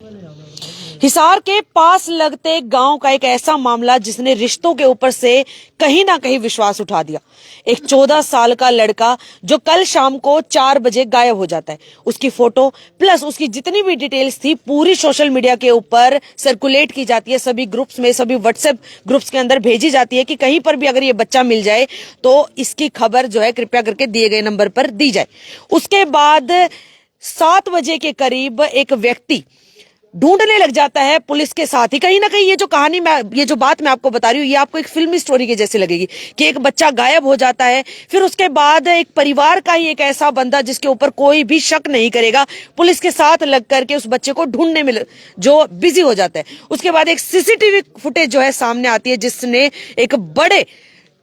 हिसार के पास लगते गांव का एक ऐसा मामला जिसने रिश्तों के ऊपर से कहीं ना कहीं विश्वास उठा दिया। एक 14 साल का लड़का जो कल शाम को 4 बजे गायब हो जाता है। उसकी फोटो प्लस उसकी जितनी भी डिटेल्स थी पूरी सोशल मीडिया के ऊपर सर्कुलेट की जाती है, सभी ग्रुप्स में, सभी व्हाट्सएप ग्रुप्स के अंदर भेजी जाती है कि कहीं पर भी अगर ये बच्चा मिल जाए तो इसकी खबर जो है कृपया करके दिए गए नंबर पर दी जाए। उसके बाद 7 बजे के करीब एक व्यक्ति ढूंढने लग जाता है पुलिस के साथ ही। कहीं ना कहीं ये जो कहानी ये जो बात मैं आपको बता रही हूँ ये आपको एक फिल्मी स्टोरी के जैसे लगेगी कि एक बच्चा गायब हो जाता है, फिर उसके बाद एक परिवार का ही एक ऐसा बंदा जिसके ऊपर कोई भी शक नहीं करेगा पुलिस के साथ लग करके उस बच्चे को ढूंढने में जो बिजी हो जाता है। उसके बाद एक सीसीटीवी फुटेज जो है सामने आती है जिसने एक बड़े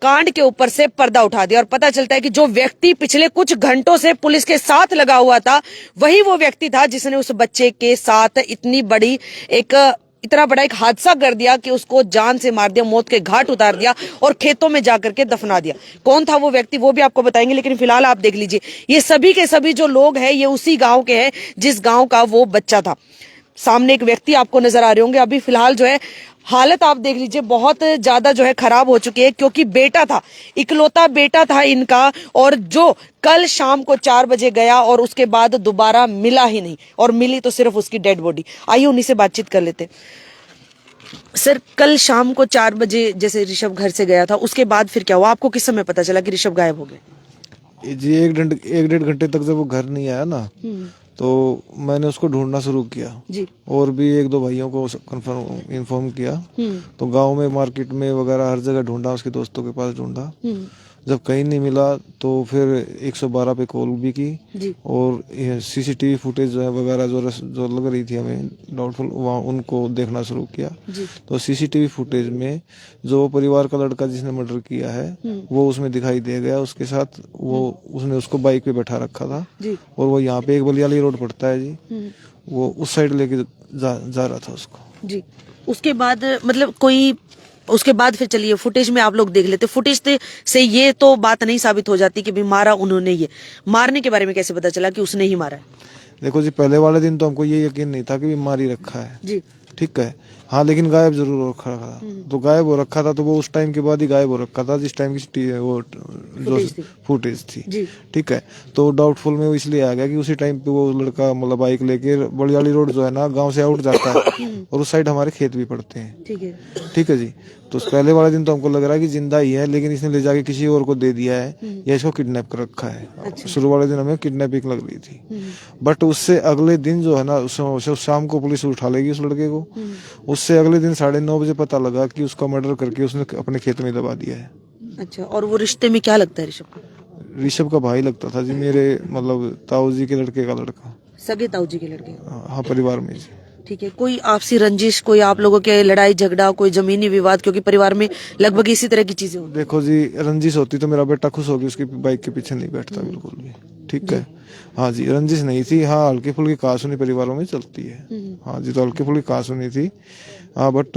कांड के ऊपर से पर्दा उठा दिया और पता चलता है कि जो व्यक्ति पिछले कुछ घंटों से पुलिस के साथ लगा हुआ था वही वो व्यक्ति था जिसने उस बच्चे के साथ इतना बड़ा एक हादसा कर दिया कि उसको जान से मार दिया, मौत के घाट उतार दिया और खेतों में जाकर के दफना दिया। कौन था वो व्यक्ति वो भी आपको बताएंगे, लेकिन फिलहाल आप देख लीजिए ये सभी के सभी जो लोग हैं ये उसी गांव के हैं जिस गांव का वो बच्चा था। सामने एक व्यक्ति आपको नजर आ रहे होंगे। अभी फिलहाल जो है हालत आप देख लीजिए बहुत ज्यादा जो है खराब हो चुकी है क्योंकि बेटा था, इकलौता बेटा था इनका, और जो कल शाम को 4 बजे गया और उसके बाद दोबारा मिला ही नहीं, और मिली तो सिर्फ उसकी डेड बॉडी। आइए उन्हीं से बातचीत कर लेते। सर, कल शाम को 4 बजे जैसे ऋषभ घर से गया था उसके बाद फिर क्या हुआ? आपको किस समय पता चला कि ऋषभ गायब हो गए? जी 1-1.5 घंटे तक जब वो घर नहीं आया ना तो मैंने उसको ढूंढना शुरू किया जी। और भी 1-2 भाइयों को कंफर्म इन्फॉर्म किया। तो गांव में, मार्केट में वगैरह हर जगह ढूंढा, उसके दोस्तों के पास ढूंढा। जब कहीं नहीं मिला तो फिर 112 पे कॉल भी की जी। और सीसीटीवी फुटेज जो है वगैरह जो लग रही थी हमें डाउटफुल, वहाँ उनको देखना शुरू किया जी। तो सीसीटीवी फुटेज में जो परिवार का लड़का जिसने मर्डर किया है वो उसमें दिखाई दे गया। उसके साथ उसने उसको बाइक पे बैठा रखा था जी। और वो यहाँ पे एक बलियाली रोड पड़ता है जी, वो उस साइड लेके जा रहा था उसको जी। उसके बाद मतलब उसके बाद फिर चलिए फुटेज में आप लोग देख लेते। फुटेज से ये तो बात नहीं साबित हो जाती कि भी मारा उन्होंने। ये मारने के बारे में कैसे पता चला कि उसने ही मारा है? देखो जी, पहले वाले दिन तो हमको ये यकीन नहीं था कि मार ही रखा है जी, ठीक है। हाँ, लेकिन गायब जरूर हो रखा था। तो गायब हो रखा था तो वो उस टाइम के बाद ही गायब हो रखा था जिस टाइम की वो जो फुटेज थी, ठीक है। तो डाउटफुल में वो इसलिए आ गया कि उसी टाइम पे वो लड़का मतलब बाइक लेके बलियाली रोड जो है ना गांव से आउट जाता है और उस साइड हमारे खेत भी पड़ते हैं, ठीक है जी। तो पहले वाले दिन तो हमको लग रहा है कि जिंदा ही है, लेकिन इसने ले जाके किसी और को दे दिया है या इसको किडनैप कर रखा है। अच्छा। शुरू वाले दिन हमें किडनैपिंग लग रही थी, बट उससे अगले दिन जो है ना उस शाम को पुलिस उठा लेगी उस लड़के को। उससे अगले दिन 9:30 बजे पता लगा कि उसका मर्डर करके उसने अपने खेत में दबा दिया है। अच्छा, और वो रिश्ते में क्या लगता है ऋषभ को? ऋषभ का भाई लगता था जी, मेरे मतलब ताऊ जी के लड़के का लड़का। सगे ताऊ जी के लड़के? हाँ, परिवार में जी। ठीक है। कोई आपसी रंजिश, कोई आप लोगों के लड़ाई झगड़ा, कोई जमीनी विवाद? क्योंकि परिवार में लगभग इसी तरह की चीजें होती। देखो जी, रंजिश होती तो मेरा बेटा खुश होगी, उसकी बाइक के पीछे नहीं बैठता बिल्कुल भी, ठीक है। हाँ जी, रंजिश नहीं थी। हाँ, हल्की फुल्की कहासुनी परिवारों में चलती है। हाँ जी, तो हल्की फुल्की कहासुनी थी। हाँ, बट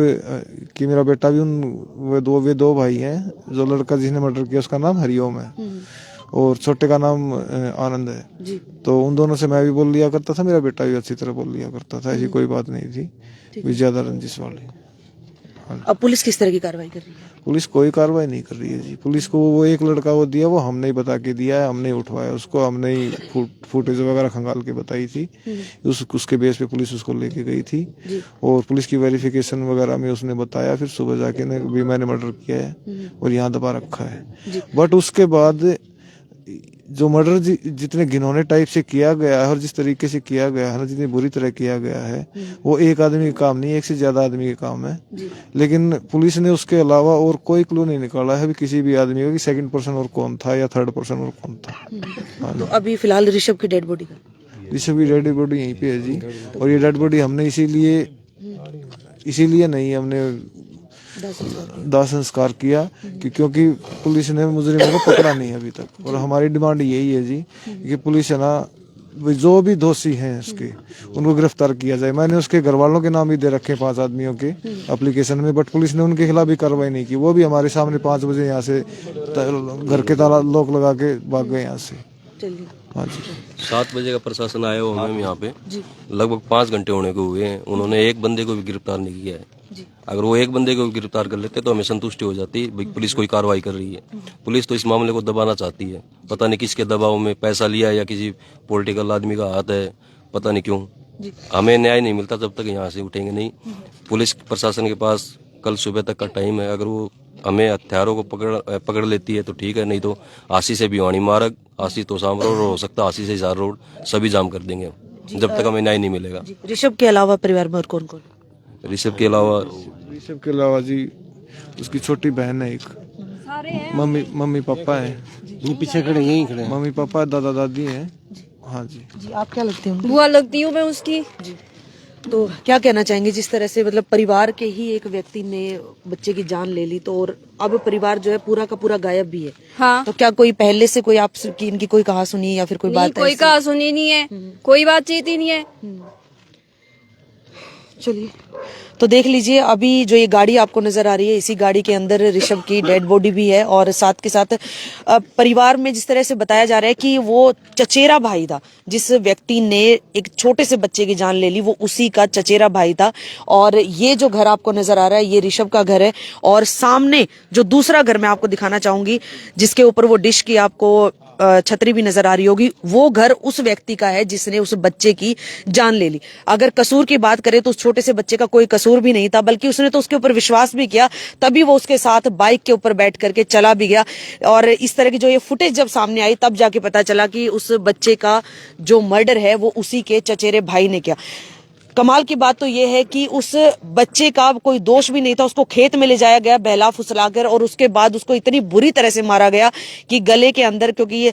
कि मेरा बेटा भी वे दो भाई हैं। जो लड़का जिसने मर्डर किया उसका नाम हरिओम है और छोटे का नाम आनंद है जी। तो उन दोनों से मैं भी बोल लिया करता था, मेरा बेटा भी अच्छी तरह बोल लिया करता था। ऐसी कोई बात नहीं थी भी ज्यादा रंजिश वाली। अब पुलिस किस तरह की कार्रवाई कर रही है? पुलिस कोई कार्रवाई नहीं कर रही है जी। पुलिस को वो एक लड़का वो दिया, वो हमने ही बता के दिया है, हमने ही उठवाया उसको, हमने ही फुटेज वगैरह खंगाल के बताई थी। उसके बेस पे पुलिस उसको लेके गई थी और पुलिस की वेरिफिकेशन वगैरह में उसने बताया। फिर सुबह जाके भी मैंने मर्डर किया है और यहाँ दबा रखा है। बट उसके बाद जो मर्डर जितने घिनौने टाइप से किया गया है और जिस तरीके से किया गया है ना, जितनी बुरी तरह किया गया है, वो एक आदमी का काम नहीं, एक से ज्यादा आदमी का काम है। लेकिन पुलिस ने उसके अलावा और कोई क्लू नहीं निकाला है किसी भी आदमी का कि सेकंड पर्सन और कौन था या थर्ड पर्सन और कौन था। तो अभी फिलहाल ऋषभ की डेड बॉडी डेड बॉडी यहीं पे है जी। और ये डेड बॉडी हमने इसीलिए नहीं हमने दाह संस्कार किया क्योंकि पुलिस ने मुजरिमों को पकड़ा नहीं अभी तक। और हमारी डिमांड यही है जी कि पुलिस है ना, जो भी दोषी हैं उसके, उनको गिरफ्तार किया जाए। मैंने उसके घर वालों के नाम भी दे रखे 5 आदमियों के एप्लीकेशन में, बट पुलिस ने उनके खिलाफ भी कार्रवाई नहीं की। वो भी हमारे सामने 5 बजे यहाँ से घर के ताला लॉक लगा के भाग गए यहाँ से। हाँ जी। 7 बजे का प्रशासन आया हुआ मैम यहाँ पे, लगभग 5 घंटे होने को हुए हैं, उन्होंने एक बंदे को भी गिरफ्तार नहीं किया है। अगर वो एक बंदे को भी गिरफ्तार कर लेते तो हमें संतुष्टि हो जाती, भाई पुलिस कोई कार्रवाई कर रही है। पुलिस तो इस मामले को दबाना चाहती है, पता नहीं किसके दबाव में, पैसा लिया या किसी पॉलिटिकल आदमी का हाथ है, पता नहीं क्यों। हमें न्याय नहीं मिलता जब तक यहाँ से उठेंगे नहीं। पुलिस प्रशासन के पास कल सुबह तक का टाइम है, अगर वो हमें हथियारों को पकड़ लेती है तो ठीक है, नहीं तो आशी से भिवानी मार्ग, आशी तोशाम रोड, हो सकता है आशी से हिसार रोड, सभी जाम कर देंगे जब तक हमें न्याय नहीं मिलेगा। ऋषभ के अलावा परिवार में और कौन कौन? ऋषभ के अलावा जी उसकी छोटी बहन है एक, मम्मी पापा है, पीछे खड़े, यहीं खड़े, मम्मी पापा दादा दादी हैं। हाँ जी। जी आप क्या लगते हैं? बुआ लगती हूँ मैं उसकी। जी तो क्या कहना चाहेंगे, जिस तरह से मतलब परिवार के ही एक व्यक्ति ने बच्चे की जान ले ली, तो और अब परिवार जो है पूरा का पूरा गायब भी है। हाँ, तो क्या कोई पहले से कोई आपकी इनकी कोई कहा सुनी या फिर कोई नहीं, बात कोई ऐसी? कहा सुनी नहीं है, कोई बातचीत ही नहीं है। चलिए तो देख लीजिए, अभी जो ये गाड़ी आपको नजर आ रही है, इसी गाड़ी के अंदर ऋषभ की डेड बॉडी भी है, और साथ के साथ परिवार में जिस तरह से बताया जा रहा है कि वो चचेरा भाई था, जिस व्यक्ति ने एक छोटे से बच्चे की जान ले ली, वो उसी का चचेरा भाई था। और ये जो घर आपको नजर आ रहा है, ये ऋषभ का घर है, और सामने जो दूसरा घर मैं आपको दिखाना चाहूंगी, जिसके ऊपर वो डिश की आपको छतरी भी नजर आ रही होगी, वो घर उस व्यक्ति का है जिसने उस बच्चे की जान ले ली। अगर कसूर की बात करें तो उस छोटे से बच्चे का कोई कसूर भी नहीं था, बल्कि उसने तो उसके ऊपर विश्वास भी किया, तभी वो उसके साथ बाइक के ऊपर बैठ करके चला भी गया। और इस तरह की जो ये फुटेज जब सामने आई, तब जाके पता चला कि उस बच्चे का जो मर्डर है वो उसी के चचेरे भाई ने किया। कमाल की बात तो ये है कि उस बच्चे का कोई दोष भी नहीं था, उसको खेत में ले जाया गया बहला फुसलाकर, और उसके बाद उसको इतनी बुरी तरह से मारा गया कि गले के अंदर, क्योंकि ये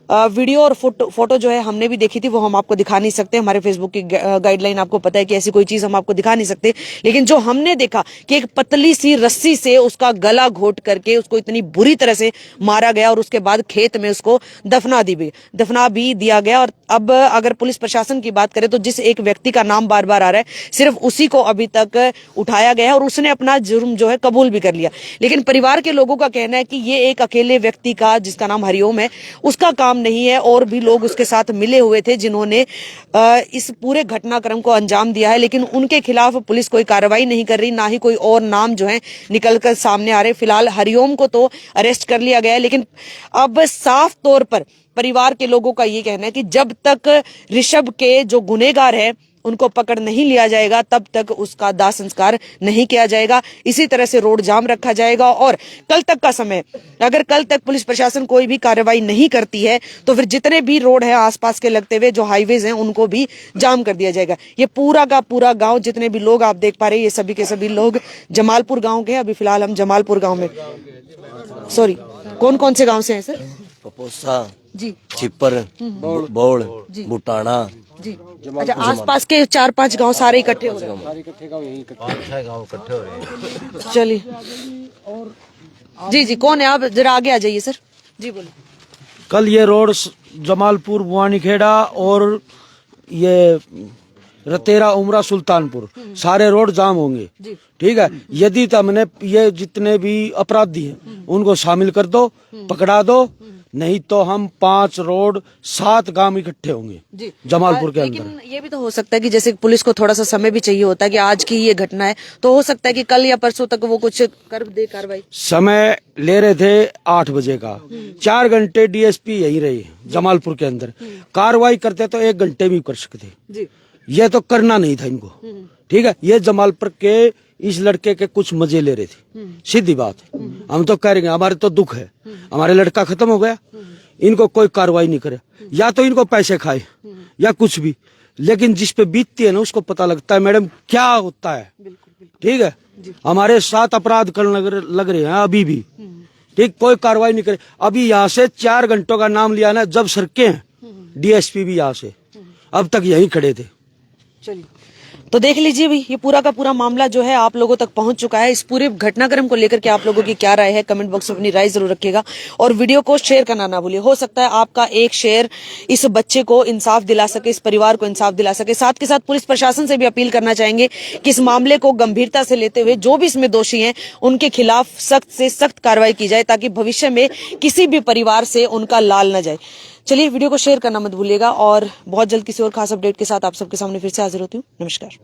वीडियो और फोटो जो है हमने भी देखी थी, वो हम आपको दिखा नहीं सकते, हमारे फेसबुक की गाइडलाइन आपको पता है कि ऐसी कोई चीज हम आपको दिखा नहीं सकते, लेकिन जो हमने देखा कि एक पतली सी रस्सी से उसका गला घोट करके उसको इतनी बुरी तरह से मारा गया, और उसके बाद खेत में उसको दफना भी दिया गया। और अब अगर पुलिस प्रशासन की बात करें तो जिस एक व्यक्ति का नाम बार बार आ रहा है, सिर्फ उसी को अभी तक उठाया गया है, और उसने अपना जुर्म जो है कबूल भी कर लिया। लेकिन परिवार के लोगों का कहना है कि ये एक अकेले व्यक्ति का, जिसका नाम हरिओम है, उसका काम नहीं है, और भी लोग उसके साथ मिले हुए थे जिन्होंने इस पूरे घटनाक्रम को अंजाम दिया है, लेकिन उनके खिलाफ पुलिस कोई कार्रवाई नहीं कर रही, ना ही कोई और नाम जो है निकलकर सामने आ रहे। फिलहाल हरिओम को तो अरेस्ट कर लिया गया है, लेकिन अब साफ तौर पर परिवार के लोगों का ये कहना है कि जब तक ऋषभ के जो गुनहगार है उनको पकड़ नहीं लिया जाएगा, तब तक उसका दाह संस्कार नहीं किया जाएगा। इसी तरह से रोड जाम रखा जाएगा, और कल तक का समय, अगर कल तक पुलिस प्रशासन कोई भी कार्रवाई नहीं करती है तो फिर जितने भी रोड है आसपास के लगते हुए जो हाईवेज हैं उनको भी जाम कर दिया जाएगा। ये पूरा का पूरा गांव, जितने भी लोग आप देख पा रहे हैं, ये सभी के सभी लोग जमालपुर गाँव के हैं। अभी फिलहाल हम जमालपुर गाँव में, सॉरी, कौन कौन से गाँव से हैं सर? पपोसा जी, छिपर, बोल, बुटाना जी। अच्छा, आसपास के 4-5 गांव सारे इकट्ठे हो रहे हैं। चलिए, जी, कौन है आप? जरा आगे आ जाइए सर। जी बोलिए। कल ये रोड जमालपुर बुआनीखेड़ा और ये रतेरा उमरा सुल्तानपुर सारे रोड जाम होंगे, ठीक है। यदि हमने ये जितने भी अपराधी हैं उनको शामिल कर दो, पकड़ा दो, नहीं तो हम 5 रोड 7 गांव इकट्ठे होंगे जमालपुर के अंदर। लेकिन ये भी तो हो सकता है कि जैसे पुलिस को थोड़ा सा समय भी चाहिए होता है कि आज की ये घटना है, तो हो सकता है कि कल या परसों तक वो कुछ कर दे कार्रवाई। समय ले रहे थे 8 बजे का, 4 घंटे डीएसपी यही रहे जमालपुर के अंदर, कार्रवाई करते तो 1 घंटे भी कर सकते। ये तो करना नहीं था इनको, ठीक है। ये जमालपुर के इस लड़के के कुछ मजे ले रहे थे, सीधी बात है। हम तो कह रहे हैं, हमारे तो दुख है, हमारे लड़का खत्म हो गया, इनको कोई कार्रवाई नहीं करे, या तो इनको पैसे खाए या कुछ भी, लेकिन जिस पे बीतती है ना उसको पता लगता है मैडम क्या होता है, ठीक है। हमारे साथ अपराध करने लग रहे हैं अभी भी, ठीक, कोई कार्रवाई नहीं करे। अभी यहाँ से 4 घंटों का नाम लिया ना, जब सरके हैं डीएसपी भी यहाँ से, अब तक यहीं खड़े थे। चलिए, तो देख लीजिए भी, ये पूरा का पूरा मामला जो है आप लोगों तक पहुंच चुका है। इस पूरे घटनाक्रम को लेकर के आप लोगों की क्या राय है, कमेंट बॉक्स में अपनी राय जरूर रखिएगा, और वीडियो को शेयर करना ना भूलिए। हो सकता है आपका एक शेयर इस बच्चे को इंसाफ दिला सके, इस परिवार को इंसाफ दिला सके। साथ के साथ पुलिस प्रशासन से भी अपील करना चाहेंगे कि इस मामले को गंभीरता से लेते हुए जो भी इसमें दोषी हैं उनके खिलाफ सख्त से सख्त कार्रवाई की जाए, ताकि भविष्य में किसी भी परिवार से उनका लाल न जाए। चलिए वीडियो को शेयर करना मत भूलिएगा और बहुत जल्द किसी और खास अपडेट के साथ आप सबके सामने फिर से हाजिर होती हूँ। नमस्कार।